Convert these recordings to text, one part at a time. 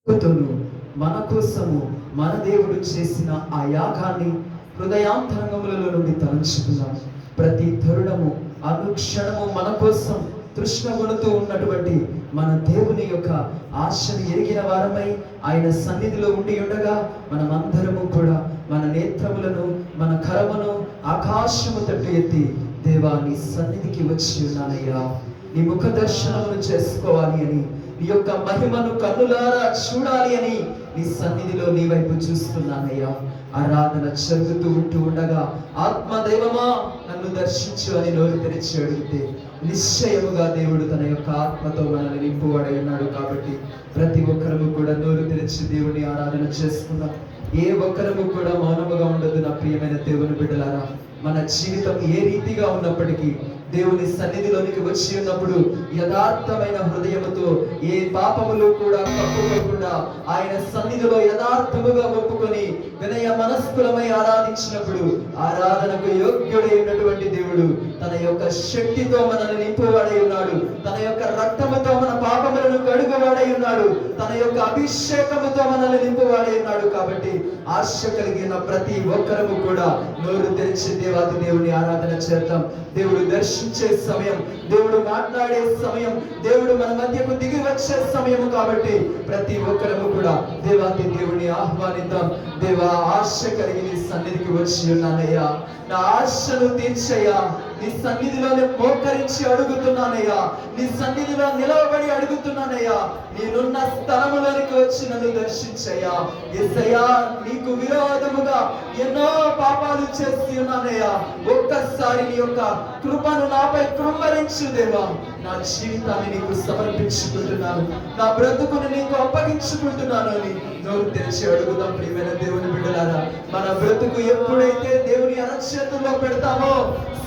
మన కోసము మన దేవుడు చేసిన ఆ యాగాన్ని హృదయాంతరంగములలో నుండి తలంచుకున్నాం. ప్రతి తరుణము అనుక్షణము మన కోసం తృష్ణగొనుతూ ఉన్నటువంటి మన దేవుని యొక్క ఆశను ఎరిగిన వారమై ఆయన సన్నిధిలో ఉండి ఉండగా మనమందరము కూడా మన నేత్రములను మన కరమును ఆకాశము తట్టు ఎత్తి, దేవా నీ సన్నిధికి వచ్చి ఉన్నానయ్యా, నీ ముఖ దర్శనమును చేసుకోవాలి అని, నీ యొక్క మహిమను కన్నులారా చూడాలి అని నీ సన్నిధిలో నీ వైపు చూస్తున్నానయ్యా. ఆరాధన జరుగుతూ ఉండగా ఆత్మదైవమా నన్ను దర్శించు అని నోరు తెరిచి అడిగితే నిశ్చయముగా దేవుడు తన యొక్క ఆత్మతో మనల్ని నింపువాడై ఉన్నాడు. కాబట్టి ప్రతి ఒక్కరము కూడా నోరు తెరిచి దేవుని ఆరాధన చేసుకుందాం. ఏ ఒక్కరము కూడా మౌనముగా ఉండదు. నా ప్రియమైన దేవుని బిడ్డలారా, మన జీవితం ఏ రీతిగా ఉన్నప్పటికీ దేవుని సన్నిధిలోనికి వచ్చి ఉన్నప్పుడు యథార్థమైన హృదయముతో ఏ పాపములు కూడా తప్పుకోకుండా ఆయన సన్నిధిలో యథార్థముగా ఒప్పుకొని వినయ మనస్కులమై ఆరాధించినప్పుడు ఆరాధనకు యోగ్యుడైనటువంటి దేవుడు తన యొక్క శక్తితో మనల్ని నింపువాడై ఉన్నాడు. తన యొక్క రక్తముతో మన పాపములను కడుగువాడై ఉన్నాడు. తన యొక్క అభిషేకముతో మనల్ని నింపువాడై ఉన్నాడు. కాబట్టి ఆశ కలిగిన ప్రతి ఒక్కరము కూడా నోరు తెరిచి దేవాది దేవుని ఆరాధన చేద్దాం. దేవుడు దర్శించే సమయం, దేవుడు మాట్లాడే సమయం, దేవుడు మన మధ్యకు దిగి వచ్చే సమయం. కాబట్టి ప్రతి ఒక్కరము కూడా దేవాది దేవుని ఆహ్వానిద్దాం. దేవా, ఆశ కలిగి నీ సన్నిధికి వచ్చి ఉన్నానయ్యా, నా ఆశను తీర్చయ్యా, నీ సన్నిధిలోనే మోకరించి అడుగుతున్నానయ్యా, నీ సన్నిధిలో నిలవబడి అడుగుతున్నానయ్యా, నేనున్న స్థలములోనికి వచ్చి నన్ను దర్శించయ్యా. యేసయ్యా, నీకు విరోధముగా ఎన్నో పాపాలు చేసి ఉన్నానయ్యా, ఒక్కసారి నీ యొక్క కృపను నాపై కృమ్మరించు దేవా. నా జీవితాన్ని నీకు సమర్పించుకుంటున్నాను, నా బ్రతుకుని నీకు అప్పగించుకుంటున్నాను అని నోరు తెరిచి అడుగుదాం. ప్రియమైన దేవుని బిడ్డలారా, మన బ్రతుకు ఎప్పుడైతే దేవుని అరచేతుల్లో పెడతామో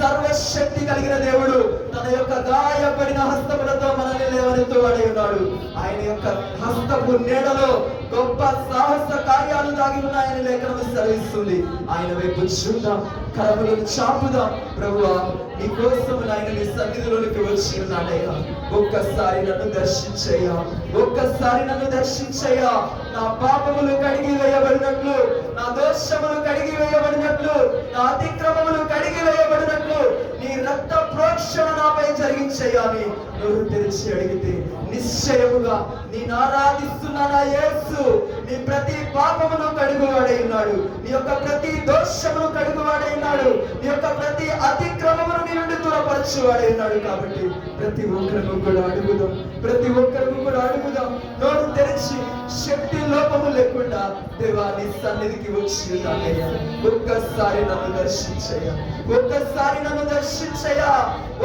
సర్వశక్తి కలిగిన దేవుడు తన యొక్క గాయపడిన హస్తములతో మనల్ని లేవనెత్తువాడై ఉన్నాడు. ఆయన యొక్క హస్తపు నీడలో గొప్ప సాహస కార్యాలు దాగి ఉన్నాయని లేఖనం సెలవిస్తుంది. ఆయన వైపు చూద్దాం, కరములను చాపుదాం. ప్రభువా, నీ కోసం ఆయన నీ సన్నిధిలోనికి వచ్చి ఉన్నాడయ్యా, ఒక్కసారి నన్ను దర్శించయ్యా, ఒక్కసారి నన్ను దర్శించయ్యా. నా పాపములు కడిగి వేయబడినట్లు, నా దోషములు కడిగి వేయబడినట్లు, నా అతిక్రమములు కడిగి వేయబడినట్లు నీ రక్త ప్రోక్షణ నాపై జరిగించయ్యాని నోరు తెరిచి అడిగితే నిశ్చయముగా నేను ఆరాధిస్తున్న నా యేసు నీ ప్రతి పాపమును కడుగువాడై ఉన్నాడు. నీ యొక్క ప్రతి దోషమును కడుగువాడై ఉన్నాడు. నీ యొక్క ప్రతి అతిక్రమమును నీ నుండి దూరపరచువాడై ఉన్నాడు. కాబట్టి ప్రతి ఒక్కరము కూడా అడుగుదాం, ప్రతి ఒక్కరము కూడా అడుగుదాం. నోరు తెరిచి శక్తి లోపము లేకుండా దేవా నీ సన్నిధికి వచ్చి ఉన్నానయ్యా, ఒక్కసారి నన్ను దర్శించయ్యా, ఒక్కసారి నన్ను దర్శించయ్యా,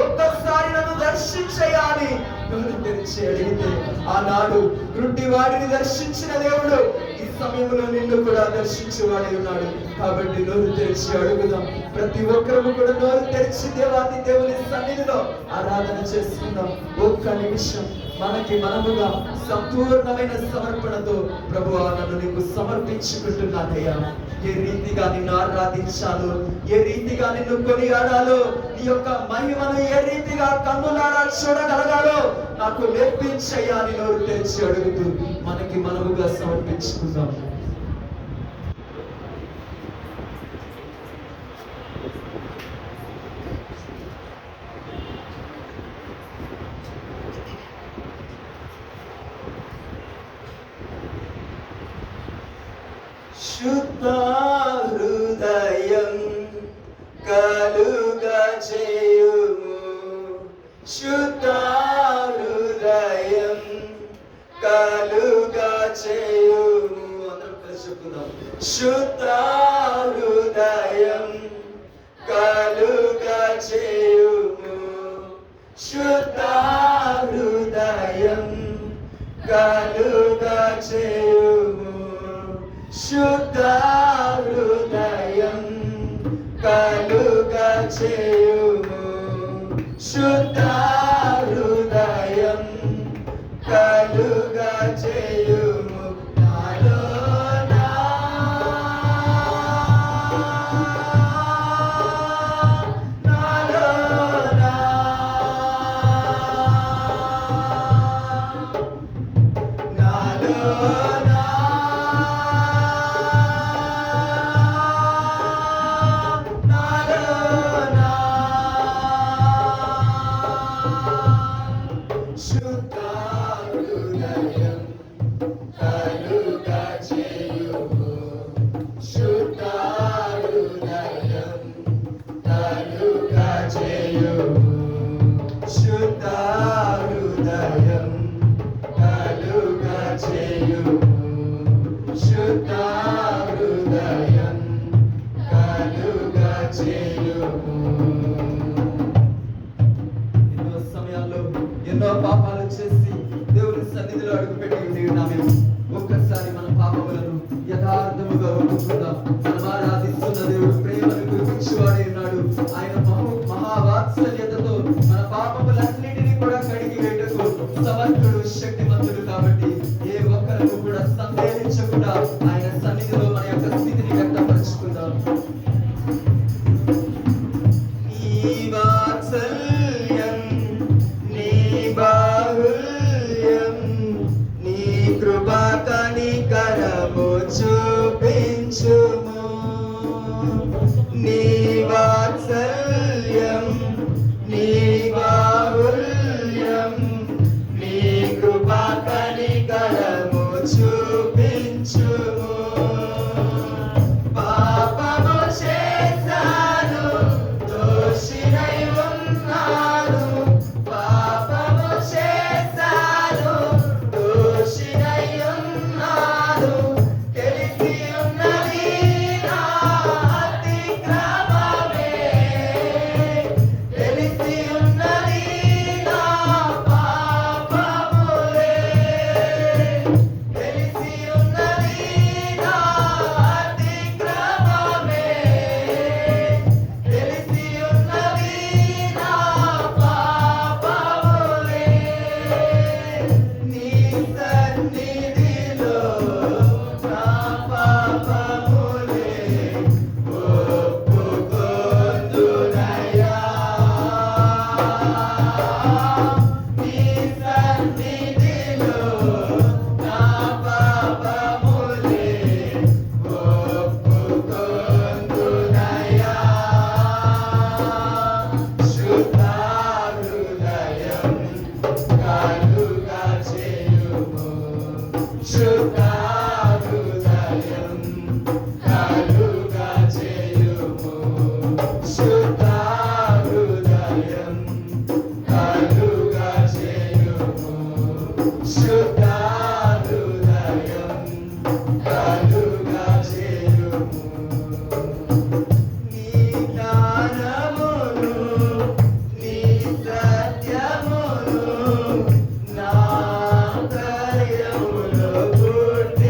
ఒక్కసారి నన్ను దర్శించయ్యా అని నోరు తెరిచి అడిగితే ఆనాడు గుడ్డి వాడిని దర్శించిన దేవుడు ఈ సమయంలో నిన్ను కూడా దర్శించేవాడై ఉన్నాడు. కాబట్టి నోరు తెరిచి అడుగుదాం. ప్రతి ఒక్కరము కూడా నోరు తెరిచి దేవాది దేవుని సన్నిధిలో ఆరాధన చేసుకుందాం. ఒక్క నిమిషం మనకి మనముగా సంపూర్ణమైన సమర్పణతో ప్రభువా నన్ను నీకు సమర్పించుకుంటున్నానయ్యా. ఏ రీతిగా నిన్ను ఆరాధించాలో, ఏ రీతిగా నిన్ను కొనియాడాలో, నీ యొక్క మహిమను ఏ రీతిగా కన్నులారా చూడగలగాలో నాకు నేర్పించయ్యా అని నోరు తెరిచి అడుగుతూ మనకి మనముగా సమర్పించుకుందాం. శుద్ధ హృదయం కలుగా చేయుము, శుద్ధ హృదయం కలుగా చేయుము. అందరం కలిసి చెప్పుకుందాం. శుద్ధ హృదయం కలుగా చేయుము, శుద్ధ హృదయం కలుగా చేయుము, శుద్ధ హృదయం కలుగా చేయుము, శుద్ధ హృదయం కలుగా చేయుము. నాలోనా నాలోనా నాలోనా కలుగా చేయుము శుద్ధ హృదయం కలుగా చేయుము శుద్ధ హృదయం కలుగా చేయుము శుద్ధ హృదయం కలుగా చేయుము. ఎన్నో సమయాల్లో ఎన్నో పాపాలు చేసి దేవుని సన్నిధిలో అడుగుపెట్టి ఉన్నాము. ఒక్కసారి మన పాపములను యథార్థముగా ఒప్పుకుందాం. మనం ఆరాధిస్తున్న దేవుడు ప్రేమను కురిపించేవాడే ఉన్నాడు. ఆయన మహావాత్సల్యతతో మన పాపములన్నిటినీ కూడా కడిగి వేయటకు సమర్థుడు, శక్తిమంతుడు. కాబట్టి ఏ ఒక్కరికి కూడా సందేహించకుండా ఆయన సన్నిధిలో మన యొక్క స్థితిని వ్యక్తపరుచుకుందాం. నీ వాత్సల్యం, నీ బాహుల్యం, నీ కృపా కనికరము చూపించుము. నీ వాత్సల్యం, నీ బాహుల్యం, నీ కృపా కనికరము చూపించుము. పాపము చేశాను, దోషినై ఉన్నాను. పాపము చేశాను, దోషినై ఉన్నాను. తెలిసి ఉన్నది నా అతిక్రమమే, తెలిసి ఉన్నది నా పాపములే, తెలిసి ఉన్నది నా అతిక్రమమే, తెలిసి ఉన్నది నా పాపములే. నీ సన్నిధిలో నా పాపములే ఒప్పుకొందునయ్యా. నీ సన్నిధిలో నా పాపములే ఒప్పుకొందునయ్యా. శుద్ధ హృదయం కలుగా చేయుము శుద్ధ హృదయం కలుగా చేయుము శుద్ధ హృదయం కలుగా చేయుము శుద్ధ హృదయం కలుగా చేయుము. నీ జ్ఞానమును, నీ సత్యమును నా హృదయములో పుట్టించుము.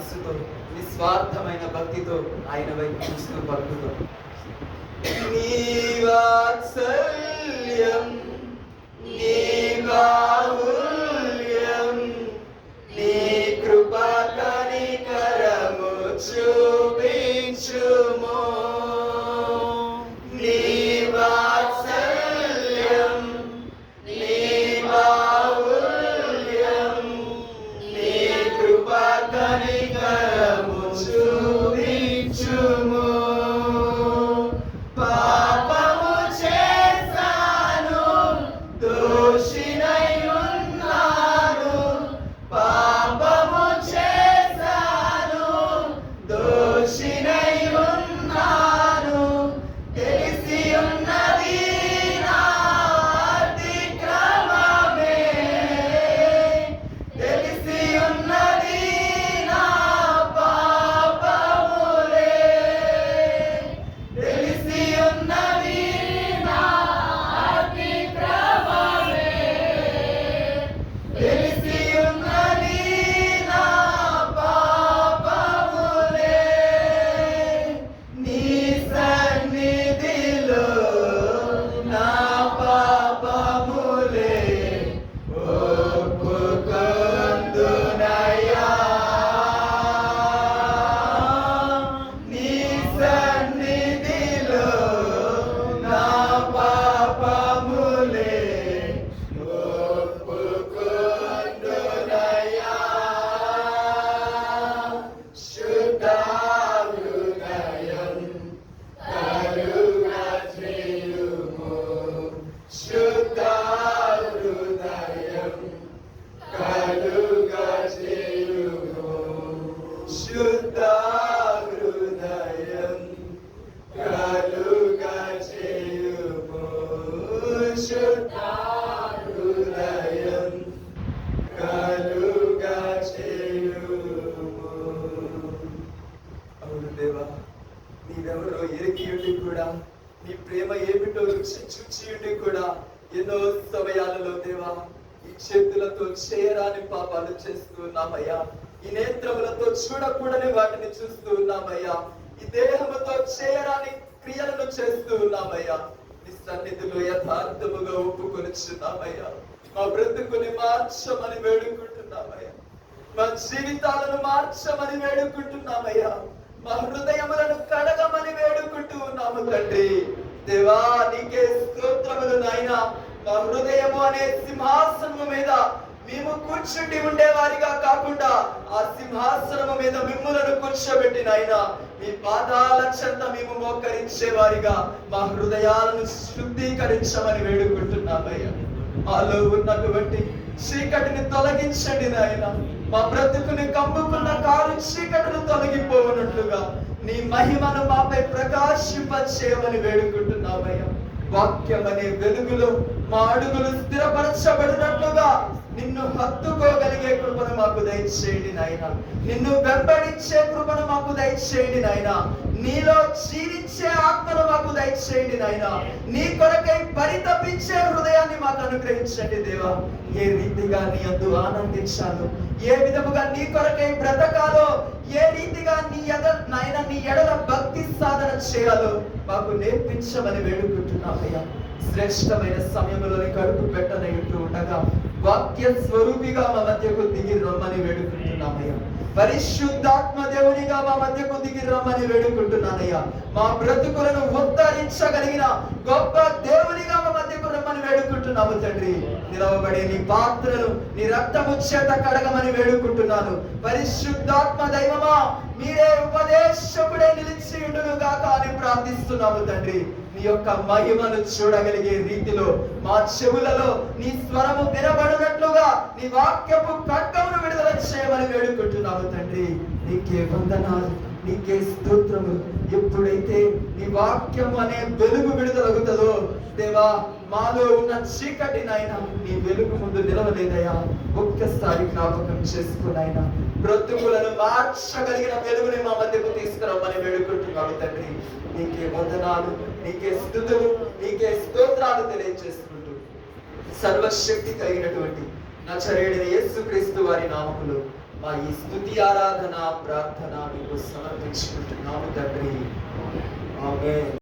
మనస్సుతో నిస్వార్థమైన భక్తితో ఆయన వైపు చూస్తూ పలుకుతాం. నీ వాత్సల్యం, నీ బాహుల్యం, నీ కృపా కనికరము చూపించుము. నీ వాత్సల్యం, నీ బాహుల్యం, నీ కృపా కనికరము చూపించుము. పాపము చేశాను, దోషినై ఉన్నాను. పాపము చేశాను, దోషినై ఉన్నాను. తెలిసి ఉన్నది నా అతిక్రమమే, తెలిసి ఉన్నది నా పాపములే, తెలిసి ఉన్నది నా అతిక్రమమే, తెలిసి ఉన్నది నా పాపములే. నీ సన్నిధిలో నా పాపములే ఒప్పుకొందునయ్యా. నీ సన్నిధిలో నా పాపములే ఒప్పుకొందునయ్యా. శుద్ధ హృదయం కలుగా చేయుము. శుద్ధ హృదయం కలుగా చేయుము. శుద్ధ హృదయం కలుగా చేయుము. శుద్ధ హృదయం కలుగా చేయుము. అవును దేవా, నీవెవరో ఎరిగి ఉండి కూడా, నీ ప్రేమ ఏమిటో రుచి చూచి ఉండి కూడా ఎన్నో సమయాలలో దేవా ఈ చేతులతో చేయరాని పాపాలు చేస్తూ ఉన్నామయ్యా. ఈ నేత్రములతో చూడకూడని వాటిని చూస్తూ ఉన్నామయ్యా. ఈ దేహముతో చేయరాని క్రియలను చేస్తూ ఉన్నామయ్యా. నీ సన్నిధిలో యథార్థముగా ఒప్పుకొనిచున్నామయ్యా. మా బ్రతుకుని మార్చమని వేడుకుంటున్నామయ్యా. మా జీవితాలను మార్చమని వేడుకుంటున్నామయ్యా. మా హృదయములను కడగమని వేడుకుంటూ ఉన్నాము తండ్రి. దేవా, నీకే స్తోత్రములు నాయనా. మా హృదయము అనే సింహాసనము మీద మేము కూర్చుండి ఉండేవారిగా కాకుండా ఆ సింహాసనము మీద మిమ్ములను కూర్చోబెట్టి నాయనా మీ పాదాల చెంత మేము మోకరించేవారిగా మా హృదయాలను శుద్ధీకరించమని వేడుకుంటున్నామయ్యా. మాలో ఉన్నటువంటి చీకటిని తొలగించండి నాయన. మా బ్రతుకుని కమ్ముకున్న కారు చీకటిని తొలగిపోవనట్లుగా నీ మహిమను మాపై ప్రకాశింపచేయమని వేడుకుంటున్నామయ్యా. వాక్యం అనే వెలుగులో మా అడుగులు స్థిరపరచబడినట్లుగా నిన్ను హత్తుకోగలిగే కృపను మాకు దయచేయండి నాయన. నిన్ను వెంబడించే కృపను మాకు దయచేయండి నాయన. నీలో జీవించే ఆత్మను మాకు దయచేయండి నాయన. నీ కొరకై పరితపించే హృదయాన్ని మాకు అనుగ్రహించండి దేవా. ఏ రీతిగా నీ యందు ఆనందించాలో, ఏ విధముగా నీ కొరకై బ్రతకాలో, ఏ రీతిగా నీ ఎడల భక్తి సాధన చేయాలో మాకు నేర్పించమని వేడుకుంటున్నామయ్యా. శ్రేష్టమైన సమయంలోని కడుపు పెట్టనట్టు ఉండగా వాక్య స్వరూపిగా మా మధ్యకు దిగి రమ్మని వేడుకుంటున్నామయ్యా. పరిశుద్ధాత్మ దేవునిగా మా మధ్యకు దిగి రమ్మని వేడుకుంటున్నానయ్యా. మా బ్రతుకులను ఉద్ధరించగలిగిన గొప్ప దేవునిగా మా మధ్యకు రమ్మని వేడుకుంటున్నాము తండ్రి. నిలవబడే నీ పాత్రను నీ రక్తము చేత కడగమని వేడుకుంటున్నాను. పరిశుద్ధాత్మ దైవమా, మీరే ఉపదేశకుడే నిలిచి ఉండును గాక అని ప్రార్థిస్తున్నాము తండ్రి. నీ యొక్క మహిమను చూడగలిగే రీతిలో మా చెవులలో నీ స్వరము వినబడినట్లుగా నీ వాక్యపు ఖడ్గమును విడుదల చేయమని వేడుకుంటున్నాము తండ్రి. నీకే వందనాలు, నీకే స్తోత్రములు. ఎప్పుడైతే నీ వాక్యం అనే వెలుగు విడుదలవుతుందో దేవా, మాలో ఉన్న చీకటి నాయన నీ వెలుగు ముందు నిలవలేదయ్యా. ఒక్కసారి జ్ఞాపకం చేసుకున్నాయన. బ్రతుకులను మార్చగలిగిన వెలుగుని మా మధ్యకు తీసుకురమ్మని వేడుకుంటున్నాము తండ్రి. నీకే వందనాలు, నీకే స్తుతులు, నీకే స్తోత్రాలు తెలియజేసుకుంటూ సర్వశక్తి కలిగినటువంటి నజరేయుడైన యేసుక్రీస్తు వారి నామములో మా ఈ స్తుతి ఆరాధన ప్రార్థన మీకు సమర్పించుకుంటున్నాము తండ్రి. ఆమేన్.